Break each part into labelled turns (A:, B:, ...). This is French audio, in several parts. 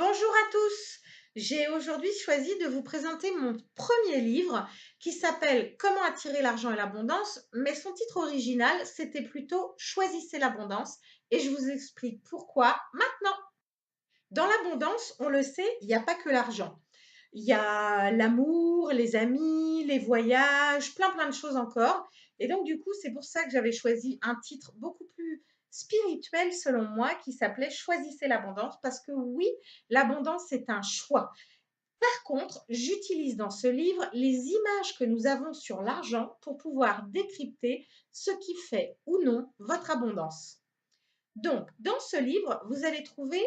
A: Bonjour à tous. J'ai aujourd'hui choisi de vous présenter mon premier livre qui s'appelle Comment attirer l'argent et l'abondance, mais son titre original, c'était plutôt Choisissez l'abondance et je vous explique pourquoi maintenant. Dans l'abondance, on le sait, il n'y a pas que l'argent. Il y a l'amour, les amis, les voyages, plein de choses encore. Et donc, du coup, c'est pour ça que j'avais choisi un titre beaucoup plus spirituel, selon moi, qui s'appelait Choisissez l'abondance, parce que oui, l'abondance, c'est un choix. Par contre, j'utilise dans ce livre les images que nous avons sur l'argent pour pouvoir décrypter ce qui fait ou non votre abondance. Donc, dans ce livre, vous allez trouver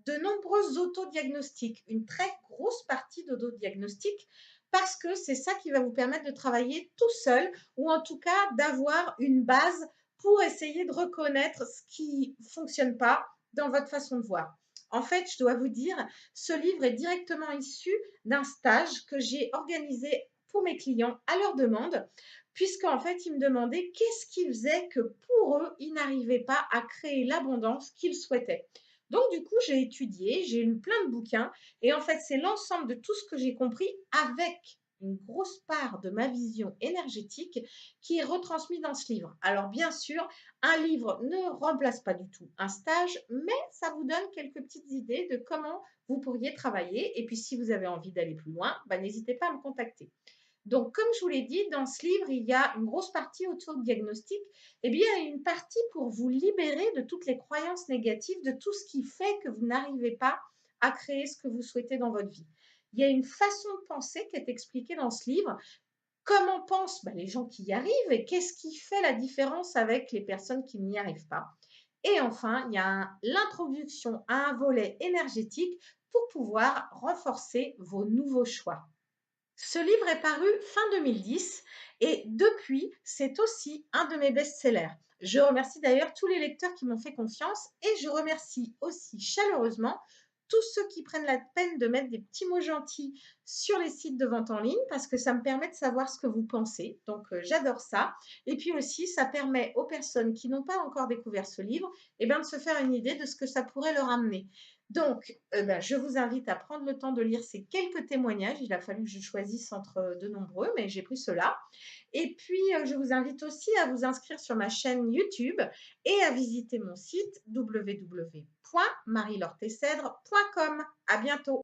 A: de nombreux autodiagnostics, une très grosse partie d'autodiagnostics, parce que c'est ça qui va vous permettre de travailler tout seul, ou en tout cas d'avoir une base pour essayer de reconnaître ce qui ne fonctionne pas dans votre façon de voir. En fait, je dois vous dire, ce livre est directement issu d'un stage que j'ai organisé pour mes clients à leur demande, puisqu'en fait, ils me demandaient qu'est-ce qui faisait que pour eux, ils n'arrivaient pas à créer l'abondance qu'ils souhaitaient. Donc, du coup, j'ai étudié, j'ai lu plein de bouquins, et en fait, c'est l'ensemble de tout ce que j'ai compris avec une grosse part de ma vision énergétique qui est retransmise dans ce livre. Alors, bien sûr, un livre ne remplace pas du tout un stage, mais ça vous donne quelques petites idées de comment vous pourriez travailler. Et puis, si vous avez envie d'aller plus loin, bah, n'hésitez pas à me contacter. Donc, comme je vous l'ai dit, dans ce livre, il y a une grosse partie autour de diagnostic. Eh bien, il y a une partie pour vous libérer de toutes les croyances négatives, de tout ce qui fait que vous n'arrivez pas à créer ce que vous souhaitez dans votre vie. Il y a une façon de penser qui est expliquée dans ce livre. Comment pensent les gens qui y arrivent et qu'est-ce qui fait la différence avec les personnes qui n'y arrivent pas. Et enfin, il y a l'introduction à un volet énergétique pour pouvoir renforcer vos nouveaux choix. Ce livre est paru fin 2010 et depuis, c'est aussi un de mes best-sellers. Je remercie d'ailleurs tous les lecteurs qui m'ont fait confiance et je remercie aussi chaleureusement tous ceux qui prennent la peine de mettre des petits mots gentils sur les sites de vente en ligne parce que ça me permet de savoir ce que vous pensez. Donc, j'adore ça. Et puis aussi, ça permet aux personnes qui n'ont pas encore découvert ce livre de se faire une idée de ce que ça pourrait leur amener. Donc, je vous invite à prendre le temps de lire ces quelques témoignages. Il a fallu que je choisisse entre de nombreux, mais j'ai pris ceux-là. Et puis, je vous invite aussi à vous inscrire sur ma chaîne YouTube et à visiter mon site www.marielortecèdre.com. À bientôt.